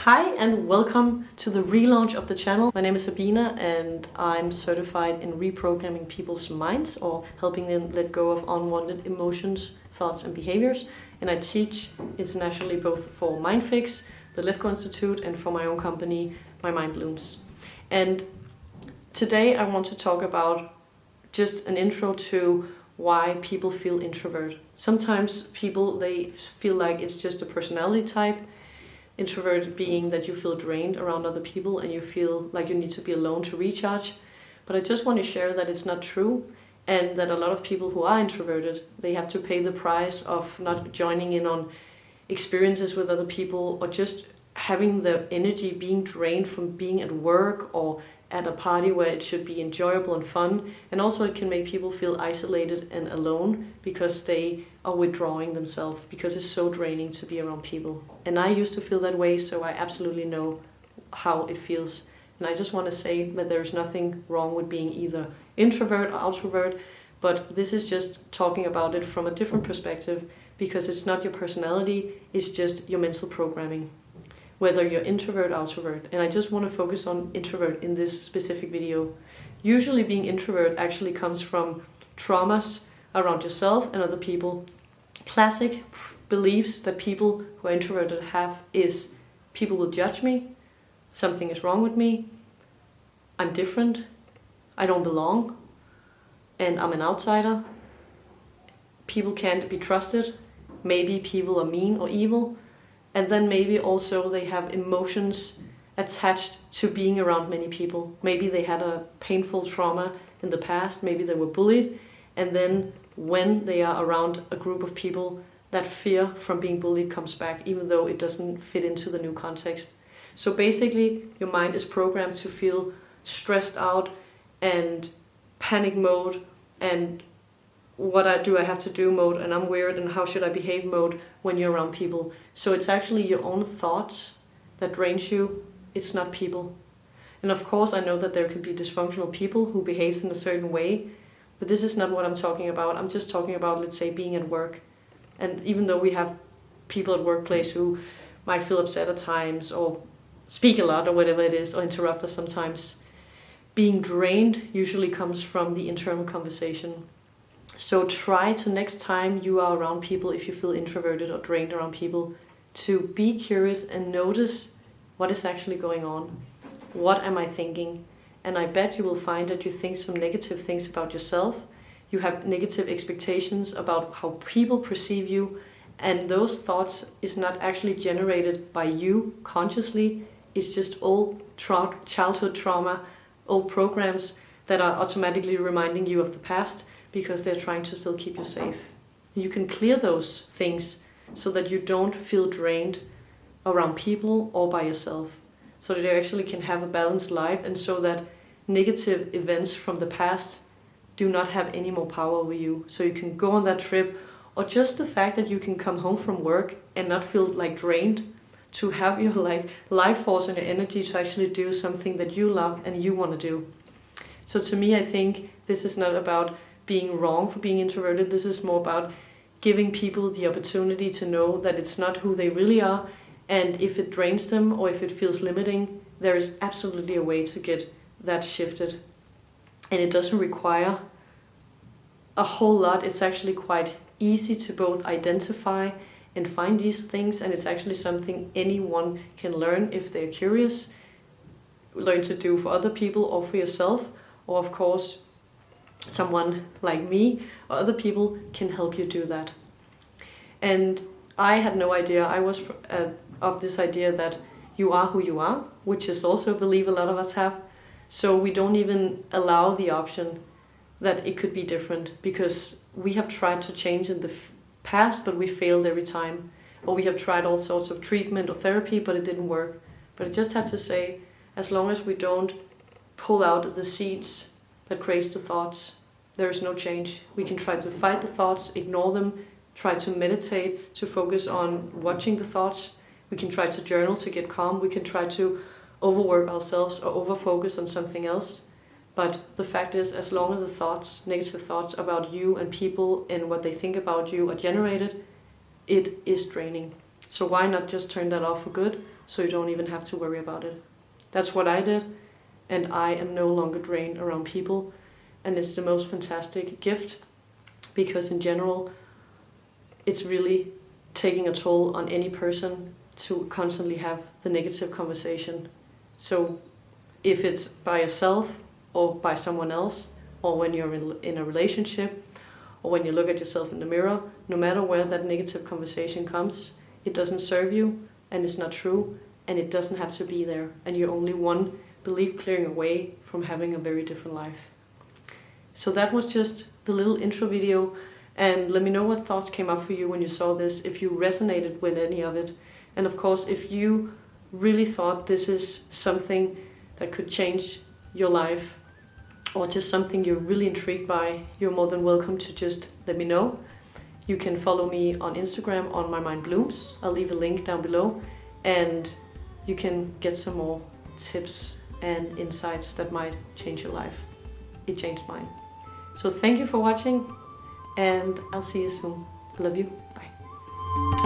Hi and welcome to the relaunch of the channel. My name is Sabina and I'm certified in reprogramming people's minds or helping them let go of unwanted emotions, thoughts and behaviors. And I teach internationally both for MindFix, the Lefkoe Institute, and for my own company, My Mind Blooms. And today I want to talk about just an intro to why people feel introvert. Sometimes people, they feel like it's just a personality type. Introvert being that you feel drained around other people and you feel like you need to be alone to recharge. But I just want to share that it's not true, and that a lot of people who are introverted, they have to pay the price of not joining in on experiences with other people, or just having the energy being drained from being at work or at a party where it should be enjoyable and fun. And also it can make people feel isolated and alone because they are withdrawing themselves because it's so draining to be around people. And I used to feel that way, so I absolutely know how it feels. And I just want to say that there's nothing wrong with being either introvert or outrovert, but this is just talking about it from a different perspective, because it's not your personality, it's just your mental programming, whether you're introvert or outrovert. And I just want to focus on introvert in this specific video. Usually being introvert actually comes from traumas around yourself and other people. Classic beliefs that people who are introverted have is people will judge me, something is wrong with me, I'm different, I don't belong, and I'm an outsider. People can't be trusted, maybe people are mean or evil. And then maybe also they have emotions attached to being around many people. Maybe they had a painful trauma in the past, maybe they were bullied, and then when they are around a group of people, that fear from being bullied comes back, even though it doesn't fit into the new context. So basically, your mind is programmed to feel stressed out and panic mode and what do I have to do mode, and I'm weird and how should I behave mode when you're around people. So it's actually your own thoughts that drains you, it's not people. And of course I know that there can be dysfunctional people who behaves in a certain way, but this is not what I'm talking about. I'm just talking about, let's say, being at work. And even though we have people at workplace who might feel upset at times or speak a lot or whatever it is, or interrupt us sometimes, being drained usually comes from the internal conversation. So try to, next time you are around people, if you feel introverted or drained around people, to be curious and notice what is actually going on. What am I thinking? And I bet you will find that you think some negative things about yourself. You have negative expectations about how people perceive you. And those thoughts is not actually generated by you consciously. It's just old childhood trauma, old programs that are automatically reminding you of the past, because they're trying to still keep you safe. You can clear those things so that you don't feel drained around people or by yourself, so that you actually can have a balanced life, and so that negative events from the past do not have any more power over you. So you can go on that trip, or just the fact that you can come home from work and not feel like drained, to have your life force and your energy to actually do something that you love and you want to do. So to me, I think this is not about being wrong for being introverted. This is more about giving people the opportunity to know that it's not who they really are, and if it drains them or if it feels limiting, there is absolutely a way to get that shifted. And it doesn't require a whole lot. It's actually quite easy to both identify and find these things, and it's actually something anyone can learn if they're curious, learn to do for other people or for yourself, or of course someone like me or other people can help you do that. And I had no idea. I was of this idea that you are who you are, which is also a belief a lot of us have. So we don't even allow the option that it could be different, because we have tried to change in the past, but we failed every time. Or we have tried all sorts of treatment or therapy, but it didn't work. But I just have to say, as long as we don't pull out the seeds that creates the thoughts, there is no change. We can try to fight the thoughts, ignore them, try to meditate, to focus on watching the thoughts. We can try to journal to get calm. We can try to overwork ourselves or overfocus on something else. But the fact is, as long as the thoughts, negative thoughts about you and people and what they think about you are generated, it is draining. So why not just turn that off for good, so you don't even have to worry about it. That's what I did, and I am no longer drained around people, and it's the most fantastic gift, because in general it's really taking a toll on any person to constantly have the negative conversation. So if it's by yourself or by someone else, or when you're in a relationship, or when you look at yourself in the mirror, no matter where that negative conversation comes, it doesn't serve you, and it's not true, and it doesn't have to be there, and you're only one belief clearing away from having a very different life. So that was just the little intro video, and let me know what thoughts came up for you when you saw this, if you resonated with any of it, and of course if you really thought this is something that could change your life, or just something you're really intrigued by, you're more than welcome to just let me know. You can follow me on Instagram on My Mind Blooms. I'll leave a link down below, and you can get some more tips and insights that might change your life. It changed mine. So thank you for watching, and I'll see you soon. I love you. Bye.